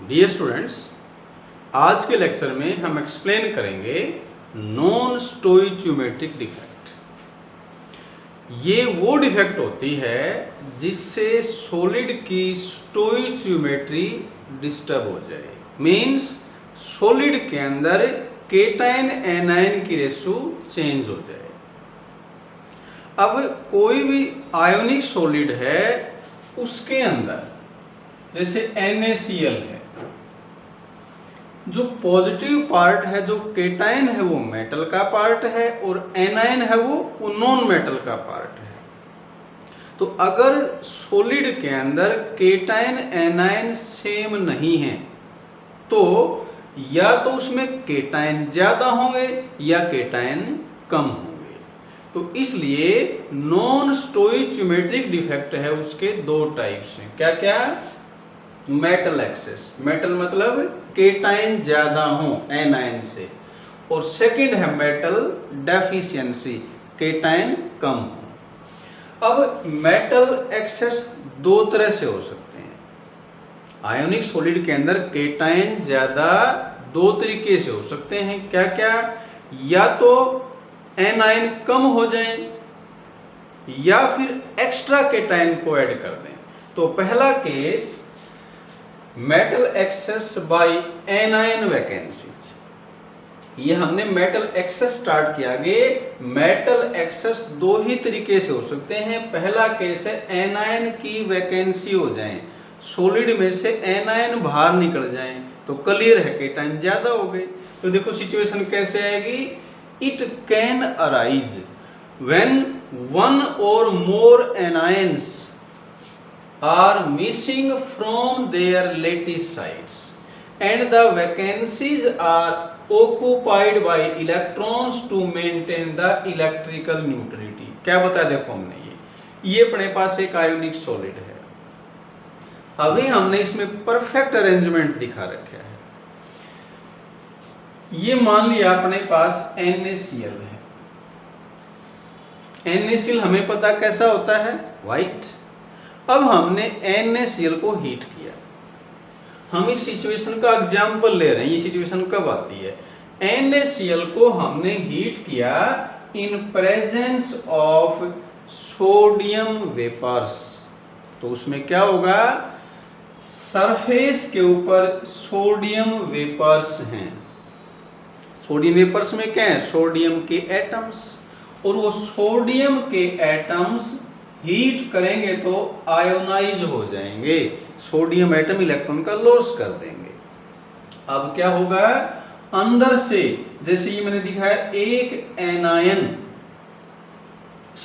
Dear students, आज के lecture में हम एक्सप्लेन करेंगे नॉन स्टोइचियोमेट्रिक डिफेक्ट। ये वो डिफेक्ट होती है जिससे सॉलिड की स्टोइचियोमेट्री डिस्टर्ब हो जाए। मीन्स सॉलिड के अंदर केटायन एनायन की रेशो चेंज हो जाए। अब कोई भी आयोनिक सॉलिड है उसके अंदर जैसे NaCl है, जो पॉजिटिव पार्ट है, जो केटायन है वो मेटल का पार्ट है और एनायन है वो नॉन मेटल का पार्ट है। तो अगर सॉलिड के अंदर केटायन एनायन सेम नहीं है तो या तो उसमें केटायन ज़्यादा होंगे या केटायन कम होंगे। तो इसलिए नॉन स्टोइचियोमेट्रिक डिफेक्ट है उसके दो टाइप्स हैं। क्या क्या? मेटल एक्सेस, मेटल मतलब केटायन ज्यादा हो एनायन से, और सेकंड है मेटल डेफिशिएंसी, केटायन कम हो। अब मेटल एक्सेस दो तरह से हो सकते हैं। आयोनिक सॉलिड के अंदर केटायन ज्यादा दो तरीके से हो सकते हैं। क्या क्या? या तो एनायन कम हो जाए या फिर एक्स्ट्रा केटायन को ऐड कर दें। तो पहला case metal excess by anion vacancy. ये हमने मेटल एक्सेस स्टार्ट किया। आगे मेटल एक्सेस दो ही तरीके से हो सकते हैं। पहला केस है एनायन की वैकेंसी हो जाए, सॉलिड में से एनायन बाहर निकल जाए, तो क्लियर है केटायन ज्यादा हो गए। तो देखो सिचुएशन कैसे आएगी। It can arise when one और मोर anions are missing from their lattice sites and the vacancies are occupied by electrons to maintain the electrical neutrality। क्या बताया देखो हमने, ये अपने पास एक आयोनिक सॉलिड है। अभी हमने इसमें परफेक्ट अरेंजमेंट दिखा रखा है। ये मान लिया अपने पास NaCl है। NaCl हमें पता कैसा होता है, व्हाइट। अब हमने NaCl को हीट किया। हम इस सिचुएशन का एग्जाम्पल ले रहे हैं। ये सिचुएशन कब आती है? NaCl को हमने हीट किया in presence of sodium vapours. तो उसमें क्या होगा, सरफेस के ऊपर सोडियम वेपर्स हैं। सोडियम वेपर्स में क्या है, सोडियम के एटम्स, और वो सोडियम के एटम्स हीट करेंगे तो आयोनाइज हो जाएंगे, सोडियम एटम इलेक्ट्रॉन का लॉस कर देंगे। अब क्या होगा, अंदर से जैसे ये मैंने दिखाया एक एनायन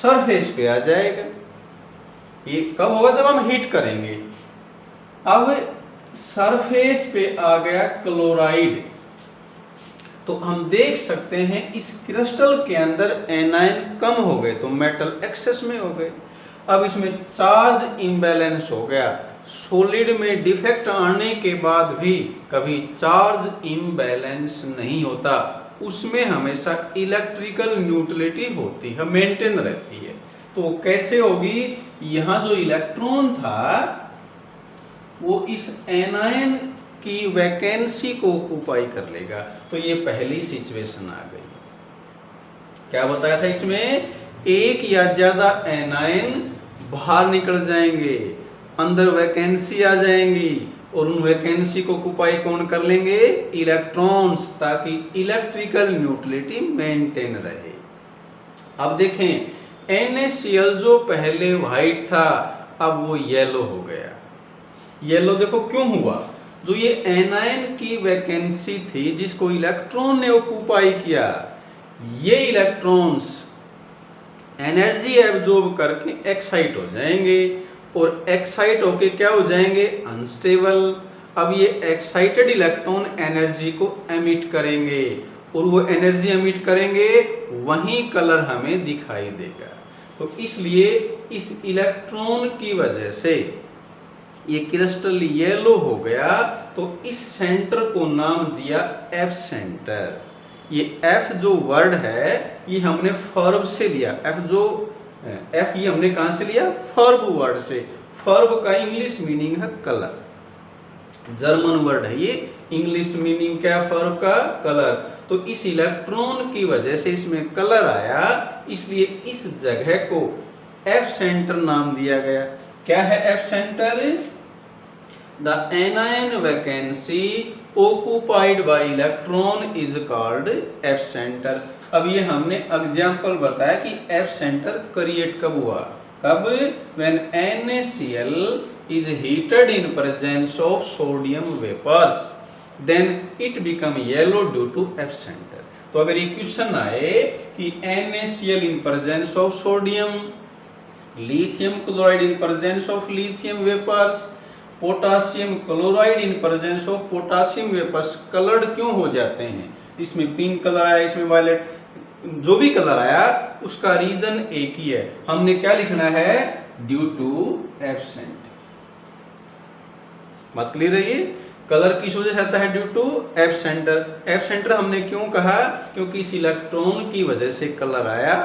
सरफेस पे आ जाएगा। ये कब होगा, जब हम हीट करेंगे। अब सरफेस पे आ गया क्लोराइड। तो हम देख सकते हैं इस क्रिस्टल के अंदर एनायन कम हो गए तो मेटल एक्सेस में हो गए। अब इसमें चार्ज इम्बैलेंस हो गया। सॉलिड में डिफेक्ट आने के बाद भी कभी चार्ज इम्बैलेंस नहीं होता, उसमें हमेशा इलेक्ट्रिकल न्यूट्रलिटी होती है, मेंटेन रहती है। तो कैसे होगी, यहाँ जो इलेक्ट्रॉन था वो इस एनायन की वैकेंसी को ऑक्युपाई कर लेगा। तो ये पहली सिचुएशन आ गई। क्या बताया था इसमें, एक या ज्यादा एनायन बाहर निकल जाएंगे, अंदर वैकेंसी आ जाएंगी, और उन वैकेंसी को ऑक्युपाई कौन कर लेंगे, इलेक्ट्रॉन्स, ताकि इलेक्ट्रिकल न्यूट्रलिटी मेंटेन रहे। अब देखें NaCl जो पहले व्हाइट था अब वो येलो हो गया। येलो देखो क्यों हुआ, जो ये एनायन की वैकेंसी थी जिसको इलेक्ट्रॉन ने ऑक्युपाई किया, ये इलेक्ट्रॉन्स एनर्जी एब्जॉर्ब करके एक्साइट हो जाएंगे, और एक्साइट होके क्या हो जाएंगे, अनस्टेबल। अब ये एक्साइटेड इलेक्ट्रॉन एनर्जी को एमिट करेंगे, और वो एनर्जी एमिट करेंगे वही कलर हमें दिखाई देगा। तो इसलिए इस इलेक्ट्रॉन की वजह से ये क्रिस्टल येलो हो गया। तो इस सेंटर को नाम दिया F सेंटर। ये F जो वर्ड है ये हमने फर्ब से लिया। F ये हमने कहां से लिया, फर्ब वर्ड से। फर्ब का इंग्लिश मीनिंग है कलर। जर्मन वर्ड है ये, इंग्लिश मीनिंग क्या फर्ब का, कलर। तो इस इलेक्ट्रॉन की वजह से इसमें कलर आया, इसलिए इस जगह को एफ सेंटर नाम दिया गया। क्या है F centre? The anion vacancy occupied by electron is called F center। अब ये हमने एग्जाम्पल बताया कि F center क्रिएट कब हुआ, कब? when NaCl is heated in presence of sodium vapors then it become yellow due to F center। तो अगर इक्वेशन आए कि NaCl in presence of sodium, lithium chloride in presence of lithium vapors, potassium chloride in presence of potassium vapours coloured क्यों हो जाते हैं? इसमें pink colour आया, इसमें वायलेट, जो भी कलर आया उसका रीजन एक ही है। हमने क्या लिखना है? Due to absent. बात क्लियर है? ये कलर किस वजह से आता है? Due to एब्सेंटर। एब्सेंटर हमने क्यों कहा? क्योंकि इस इलेक्ट्रॉन की वजह से कलर आया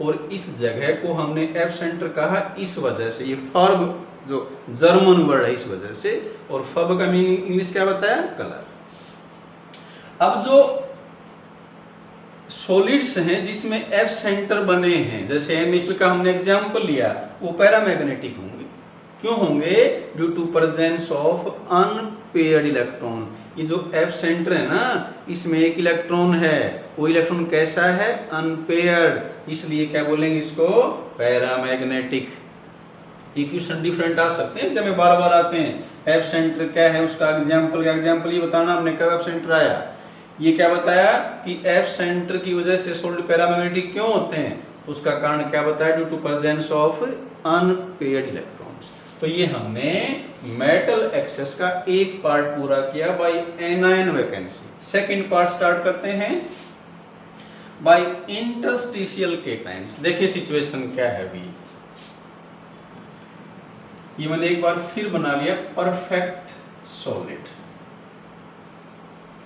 और इस जगह को हमने एब्सेंटर कहा इस वजह से। ये फर्ब जो जर्मन वर्ड है इस वजह से, और फब का मीनिंग इंग्लिश क्या बताया? कलर। अब जो सॉलिड्स हैं जिसमें एफ सेंटर बने हैं, जैसे NaCl का हमने एग्जांपल लिया, वो पैरामैग्नेटिक होंगे। क्यों होंगे? Due to presence of unpaired electron. ये जो एफ सेंटर है ना, इसमें एक इलेक्ट्रॉन है, वो इलेक्ट्रॉन कैसा है? अनपेयर्ड, इसलिए क्या बोलेंगे इसको? पैरामैग्नेटिक। इक्वेशन डिफरेंट आ सकते हैं, जब बार बार आते हैं। एफ सेंटर क्या है, उसका एग्जांपल का एग्जांपल ये बताना हमने, कब एफ सेंटर आया। ये क्या बताया कि एफ सेंटर की वजह से सॉलिड पैरामैग्नेटिक क्यों होते हैं, तो उसका कारण क्या बताया? Due to presence of unpaired electrons. तो ये हमने मेटल एक्सेस का एक पार्ट पूरा किया by anion vacancy. Second part start करते हैं बाय इंटरस्टिशियल केटाइंस। देखिए सिचुएशन क्या है अभी। ये मैंने एक बार फिर बना लिया परफेक्ट सॉलिड,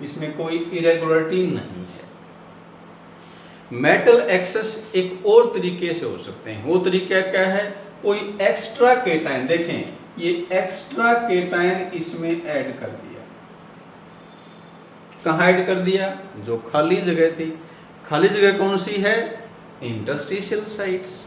इसमें कोई इरेगुलरिटी नहीं है। मेटल एक्सेस एक और तरीके से हो सकते हैं। वो तरीका क्या है? कोई एक्स्ट्रा केटायन, देखें ये एक्स्ट्रा केटायन इसमें ऐड कर दिया। कहाँ ऐड कर दिया? जो खाली जगह थी। खाली जगह कौन सी है? Interstitial sites.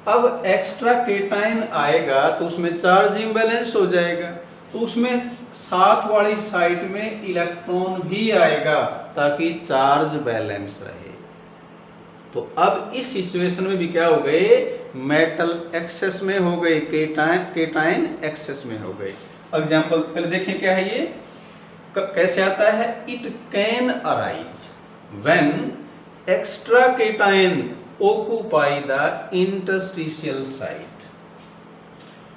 अब एक्स्ट्रा केटायन आएगा तो उसमें चार्ज इम्बैलेंस हो जाएगा, तो उसमें साथ वाली साइड में इलेक्ट्रॉन भी आएगा ताकि चार्ज बैलेंस रहे। तो अब इस सिचुएशन में भी क्या हो गए? मेटल एक्सेस में हो गए, केटायन एक्सेस में हो गए। एग्जांपल पहले देखें क्या है ये, कैसे आता है? It can arise when extra cation occupy the interstitial site.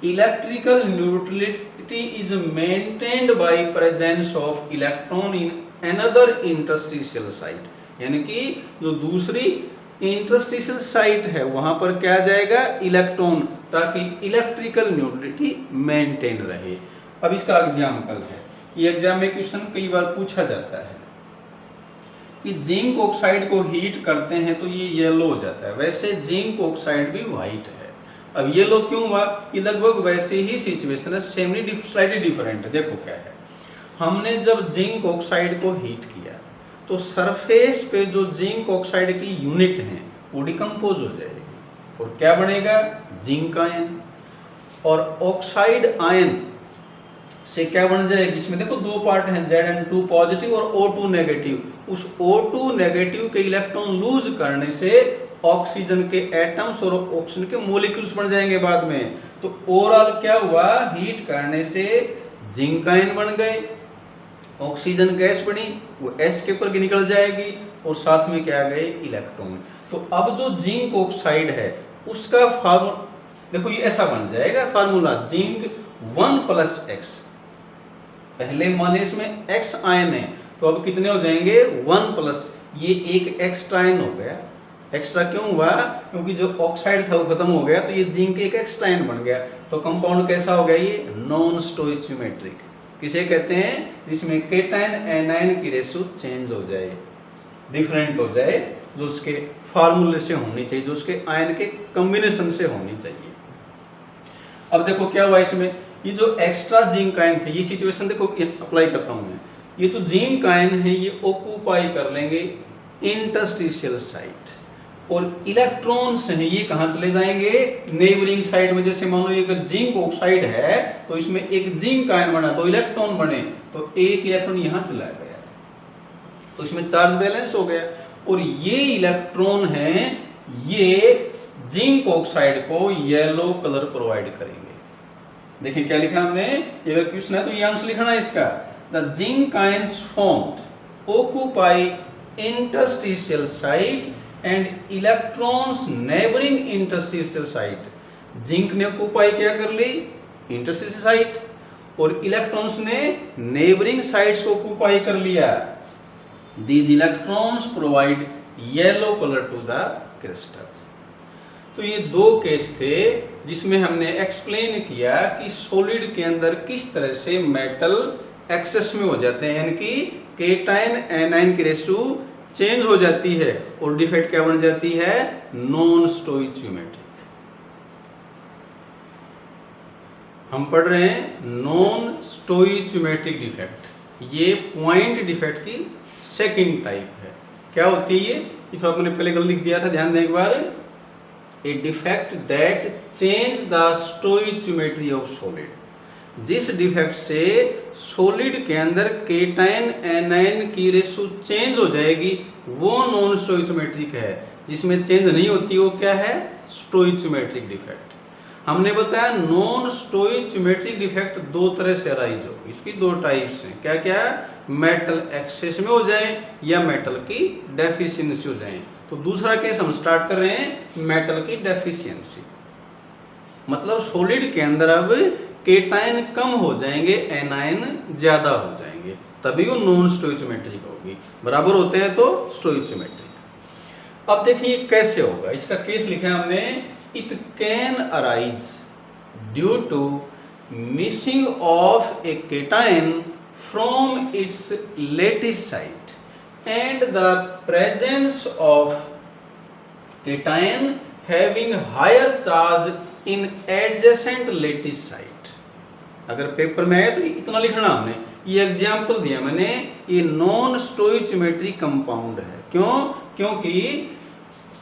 Electrical neutrality is maintained by presence of electron in another interstitial site। यानी कि जो दूसरी इंटरस्टिशियल साइट है वहां पर क्या जाएगा? इलेक्ट्रॉन, ताकि इलेक्ट्रिकल न्यूट्रलिटी मेंटेन रहे। अब इसका एग्जाम्पल है, ये एग्जाम में क्वेश्चन कई बार पूछा जाता है कि जिंक ऑक्साइड को हीट करते हैं तो ये येलो हो जाता है, वैसे जिंक ऑक्साइड भी व्हाइट है। अब येलो क्यों हुआ? कि लगभग वैसे ही सिचुएशन है, स्लाइटली डिफरेंट है। देखो क्या है, हमने जब जिंक ऑक्साइड को हीट किया तो सरफेस पे जो जिंक ऑक्साइड की यूनिट है वो डिकम्पोज हो जाएगी और क्या बनेगा? Zinc ion. और ऑक्साइड आयन से क्या बन जाएगी? इसमें देखो दो पार्ट हैं, Zn2 पॉजिटिव और O2 नेगेटिव। उस O2 नेगेटिव के इलेक्ट्रॉन लूज करने से ऑक्सीजन के एटम्स और ऑक्सीजन के मॉलिक्यूल्स बन जाएंगे बाद में। तो ओवरऑल क्या हुआ? हीट करने से जिंक आयन बन गए, ऑक्सीजन गैस बनी, वो S के ऊपर निकल जाएगी और साथ में क्या गए? इलेक्ट्रॉन। तो अब जो जिंक ऑक्साइड है उसका फार्मूला देखो, ये ऐसा बन जाएगा फार्मूला, जिंक 1+X। पहले माने इसमें X आयन है तो अब कितने हो जाएंगे? 1+, ये एक एक्स्ट्रा आयन हो गया। एक्स्ट्रा क्यों हुआ? क्योंकि जो ऑक्साइड था वो खत्म हो गया, तो ये जिंक एक एक्स्ट्रा आयन बन गया। तो कंपाउंड कैसा हो गया? ये नॉन स्टोइचियोमेट्रिक। किसे कहते हैं? जिसमें केटायन एनायन की रेशियो चेंज हो जाए, डिफरेंट हो जाए, जो उसके फार्मूले से होनी चाहिए, जो उसके आयन के कॉम्बिनेशन से होनी चाहिए। अब देखो क्या हुआ इसमें, ये जो एक्स्ट्रा जिंक आयन थे, ये सिचुएशन देखो अप्लाई करता हूं मैं, ये तो जिंक आयन है ये ऑक्यूपाई कर लेंगे इंटरस्टिशियल साइट, और इलेक्ट्रॉन्स हैं ये कहाँ चले जाएंगे नेबरिंग साइड में। जैसे मान लो ये अगर जिंक ऑक्साइड है तो इसमें एक जिंक आयन बना तो इलेक्ट्रॉन बने, तो एक इलेक्ट्रॉन यहाँ चला गया तो इसमें चार्ज बैलेंस हो गया। और ये इलेक्ट्रॉन हैं ये जिंक ऑक्साइड को येलो कलर प्रोवाइड करेंगे। देखिए क्या लिखा हमने, ये अगर क्वेश्चन है तो ये आंसर लिखना है इसका, the zinc ions formed occupy interstitial site and electrons neighbouring interstitial site. Zinc ने ऑक्यूपाई क्या कर ली इंटरस्टिशियल साइट, और इलेक्ट्रॉन्स ने नेबरिंग साइट्स को ऑक्यूपाई कर लिया। These electrons provide yellow colour to the crystal. तो ये दो केस थे जिसमें हमने एक्सप्लेन किया कि सॉलिड के अंदर किस तरह से मेटल एक्सेस में हो जाते हैं, यानी कि केटायन एनायन की रेशियो चेंज हो जाती है और डिफेक्ट क्या बन जाती है नॉन स्टोइचियोमेट्रिक। हम पढ़ रहे हैं नॉन स्टोइचियोमेट्रिक डिफेक्ट, ये पॉइंट डिफेक्ट की सेकंड टाइप है। क्या होती है ये थोड़ा मैंने पहले कल लिख दिया था, ध्यान दें एक बार। A defect that change the stoichiometry of solid, जिस डिफेक्ट से सॉलिड के अंदर केटायन एनायन की रेशियो चेंज हो जाएगी वो नॉन स्टोइचियोमेट्रिक है। जिसमें चेंज नहीं होती वो क्या है स्टोइचियोमेट्रिक डिफेक्ट। हमने बताया नॉन स्टोइचियोमेट्रिक डिफेक्ट दो तरह से अराइज हो, इसकी दो टाइप्स हैं। क्या क्या, मेटल एक्सेस में हो जाए या मेटल की डेफिशिएंसी हो जाए। तो दूसरा केस हम स्टार्ट कर रहे हैं मेटल की डेफिशिएंसी, मतलब सॉलिड के अंदर अब केटायन कम हो जाएंगे एनायन ज्यादा हो जाएंगे, तभी वो नॉन स्टोइचियोमेट्रिक होगी। बराबर होते हैं तो स्टोइचियोमेट्रिक। अब देखिए कैसे होगा, इसका केस लिखा है हमने, it can arise due to missing of a cation from its lattice site and the presence of cation having higher charge in adjacent lattice site। अगर पेपर में आए तो इतना लिखना हमने, ये एग्जाम्पल दिया मैंने, ये नॉन स्टोइचियोमेट्रिक कंपाउंड है। क्यों, क्योंकि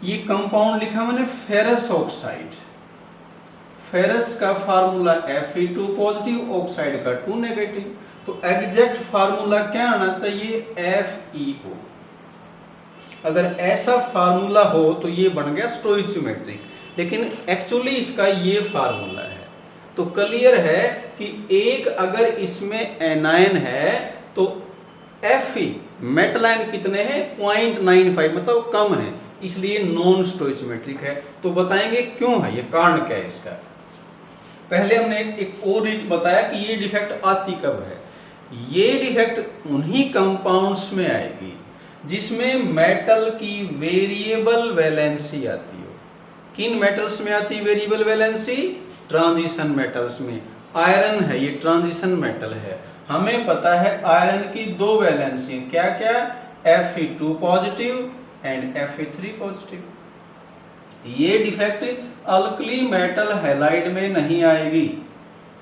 ये कंपाउंड लिखा मैंने फेरस ऑक्साइड, फेरस का फार्मूला Fe2 पॉजिटिव, ऑक्साइड का 2 नेगेटिव, तो एग्जैक्ट फार्मूला क्या आना चाहिए FeO। अगर ऐसा फार्मूला हो तो ये बन गया स्टोइचियोमेट्रिक, लेकिन एक्चुअली इसका ये फार्मूला है। तो क्लियर है कि एक अगर इसमें एनायन है तो Fe मेटल आयन कितने हैं 0.95, मतलब कम है, इसलिए नॉन स्टोइचियोमेट्रिक है। तो बताएंगे क्यों है, ये कारण क्या है इसका। पहले हमने एक और बताया कि ये डिफेक्ट आती कब है, ये डिफेक्ट उन्हीं कंपाउंड्स में आएगी जिसमें मेटल की वेरिएबल वैलेंसी आती हो। किन मेटल्स में आती वेरिएबल वैलेंसी, ट्रांजिशन मेटल्स में। आयरन है ये ट्रांजिशन मेटल है, हमें पता है आयरन की दो वैलेंसी क्या क्या, Fe2 positive and Fe3 positive. ये डिफेक्ट अल्कली मेटल हैलाइड में नहीं आएगी।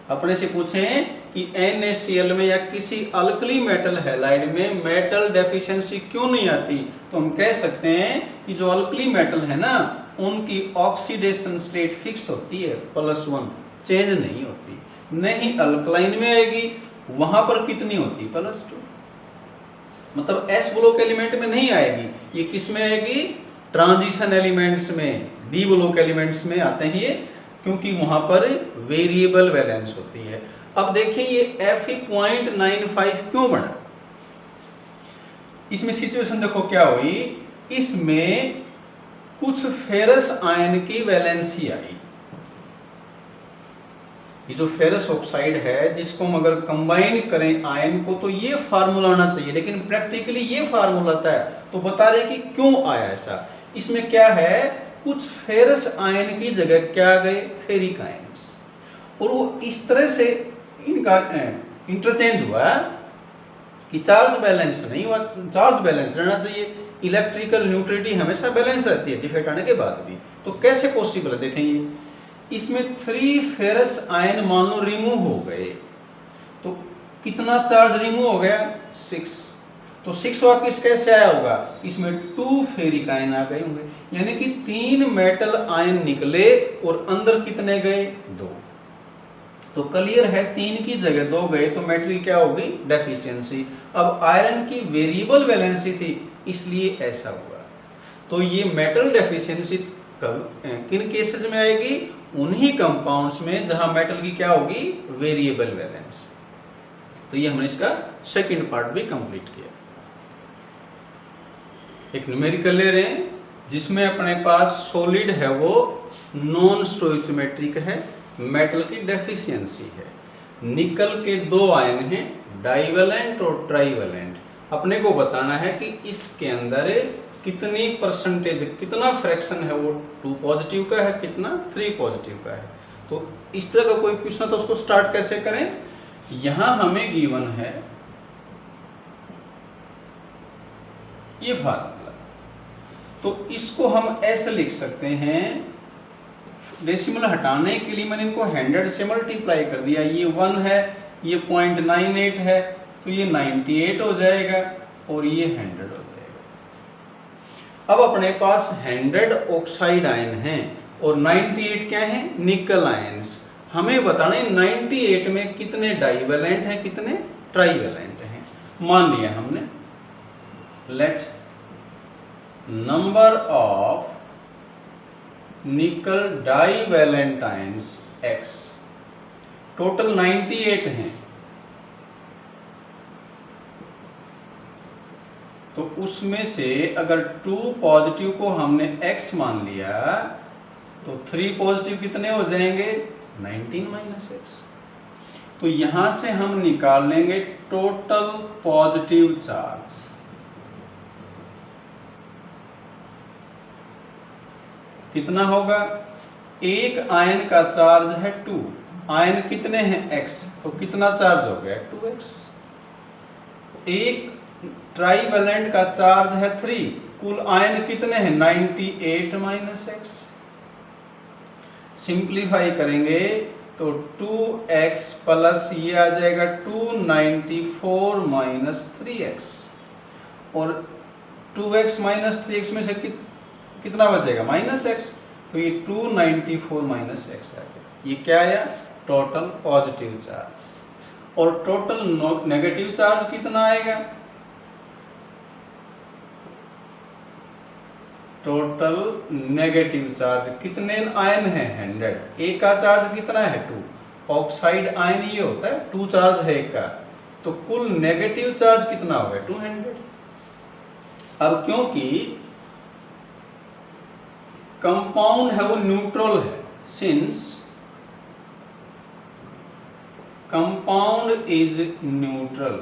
अपने से पूछें कि NaCl में या किसी अल्कली मेटल हैलाइड में मेटल डेफिशिएंसी क्यों नहीं आती, तो हम कह सकते हैं कि जो अल्कली मेटल है ना उनकी ऑक्सीडेशन स्टेट फिक्स होती है +1, चेंज नहीं होती। नहीं अल्कलाइन में आएगी, वहां पर कितनी होती +2, मतलब S ब्लॉक एलिमेंट में नहीं आएगी, ये किस में आएगी ट्रांजिशन एलिमेंट्स में, D ब्लॉक एलिमेंट्स में आते हैं ये, क्योंकि वहां पर वेरिएबल वैलेंस होती है। अब देखिए ये Fe 0.95 क्यों बना, इसमें सिचुएशन देखो क्या हुई, इसमें कुछ फेरस आयन की वैलेंसी आई। ये जो फेरस ऑक्साइड है जिसको हम अगर कंबाइन करें आयन को तो ये फार्मूला आना चाहिए, लेकिन प्रैक्टिकली ये फार्मूला था, तो बता रहे कि क्यों आया ऐसा। इसमें क्या है, कुछ फेरस आयन की जगह क्या आ गए फेरिक आयन्स, और वो इस तरह से इनका इंटरचेंज हुआ कि चार्ज बैलेंस नहीं हुआ। चार्ज बैलेंस रहना चाहिए, इलेक्ट्रिकल न्यूट्रलिटी हमेशा बैलेंस रहती है डिफेक्ट आने के बाद भी। तो कैसे पॉसिबल है, देखेंगे इसमें 3 फेरस आयन मान लो रिमूव हो गए, तो कितना चार्ज रिमूव हो गया? 6। तो 6 वापस कैसे आया होगा? इसमें 2 फेरिक आयन आ गए होंगे, यानी कि 3 मेटल आयन निकले और अंदर कितने गए? 2। तो क्लियर है 3 की जगह 2 गए, तो मेटल की क्या होगी? डेफिशिएंसी। अब आयरन की वेरिएबल वैलेंसी थी, इसलिए ऐसा हुआ। तो ये मेटल डेफिशिएंसी किन केसेस में आएगी? उन्हीं कंपाउंड्स में जहां मेटल की क्या होगी? Variable valence. तो ये हमने इसका सेकंड पार्ट भी कंप्लीट किया। एक न्यूमेरिकल ले रहे हैं जिसमें अपने पास सॉलिड है वो नॉन स्टोइचियोमेट्रिक है, मेटल की डेफिशिएंसी है, निकल के 2 आयन हैं, डाइवेलेंट और ट्राइवेलेंट। अपने को बताना है कि इसके अंदर कितनी परसेंटेज, कितना फ्रैक्शन है वो 2 पॉजिटिव का है, कितना 3 पॉजिटिव का है। तो इस तरह का कोई क्वेश्चन तो उसको स्टार्ट कैसे करें? यहां हमें गिवन है ये फार्मूला, तो इसको हम ऐसे लिख सकते हैं, डेसिमल हटाने के लिए मैंने इनको 100 से मल्टीप्लाई कर दिया। ये 1 है, ये 0.98 है, तो ये 98 हो जाएगा और ये 100 हो जाएगा। अब अपने पास 100 ऑक्साइड आयन हैं और 98 क्या है? निकल आयन्स। हमें बताना है 98 में कितने डाइवेलेंट हैं, कितने ट्राइवेलेंट हैं। मान लिया हमने, लेट नंबर ऑफ निकल डाइवेलेंट आयन्स x, टोटल 98 हैं, तो उसमें से अगर 2 पॉजिटिव को हमने x मान लिया तो 3 पॉजिटिव कितने हो जाएंगे? 19 माइनस x। तो यहां से हम निकाल लेंगे टोटल पॉजिटिव चार्ज। कितना होगा? एक आयन का चार्ज है 2, आयन कितने हैं? x, तो कितना चार्ज हो गया? 2x। एक ट्राइवेलेंट का चार्ज है 3, कुल आयन कितने हैं? 98 माइनस x। सिंप्लीफाई करेंगे तो 2x प्लस ये आ जाएगा 294 माइनस 3x, और 2x माइनस 3x में से कितना बचेगा? Minus x। तो ये 294 माइनस x आ गया। ये क्या आया? Total positive charge. और टोटल नेगेटिव चार्ज कितना आएगा? टोटल नेगेटिव चार्ज कितने आयन है? 100। एक का चार्ज कितना है? 2। ऑक्साइड आयन ये होता है, 2 चार्ज है एक का, तो कुल नेगेटिव चार्ज कितना हो गया? 200। अब क्योंकि कंपाउंड है वो न्यूट्रल है, सिंस कंपाउंड इज न्यूट्रल,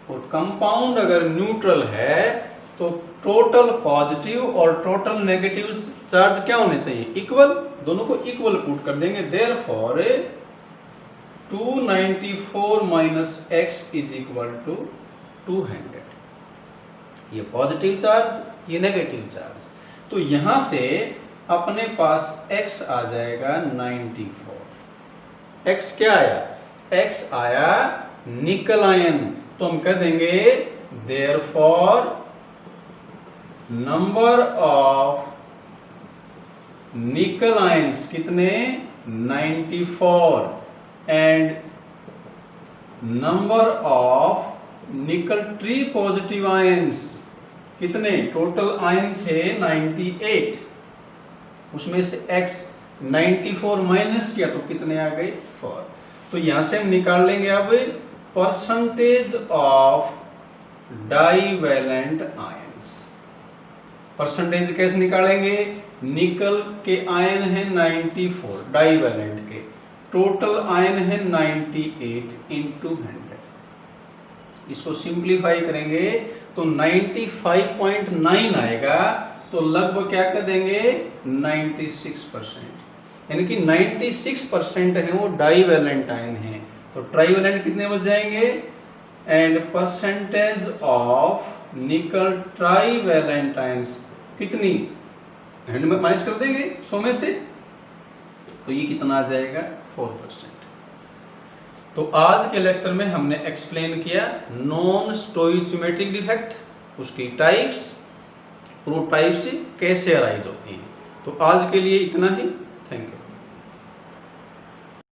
और कंपाउंड अगर न्यूट्रल है तो टोटल पॉजिटिव और टोटल नेगेटिव चार्ज क्या होने चाहिए? इक्वल। दोनों को इक्वल पुट कर देंगे, therefore 294 minus x is equal to 200। ये पॉजिटिव चार्ज, ये नेगेटिव चार्ज। तो यहां से अपने पास x आ जाएगा 94। x क्या आया? x आया निकल आयन, तो हम कह देंगे देयरफॉर नंबर ऑफ निकल आयंस कितने? 94, एंड नंबर ऑफ निकल ट्री पॉजिटिव आयंस कितने? टोटल आयन थे 98, उसमें से x 94 माइनस किया तो कितने आ गए? 4। तो यहां से हम निकाल लेंगे अब percentage of divalent ions. Percentage कैसे निकालेंगे? निकल के आयन है 94, डाइवेलेंट के टोटल आयन है 98 इंटू 100। इसको सिंप्लीफाई करेंगे तो 95.9 आएगा, तो लगभग क्या कर देंगे? 96%, यानी कि 96% है वो डाइवेलेंट आयन है। तो ट्राइवेलेंट कितने बच जाएंगे? एंड परसेंटेज ऑफ निकल ट्राइवेलेंट आयंस कितनी? 100 में माइनस कर देंगे 100 में से, तो ये कितना आ जाएगा 4%। तो आज के लेक्चर में हमने एक्सप्लेन किया नॉन स्टोइचियोमेट्रिक डिफेक्ट, उसकी टाइप्स, प्रूफ टाइप से कैसे अराइज होती हैं। तो आज के लिए इतना ही। Thank you.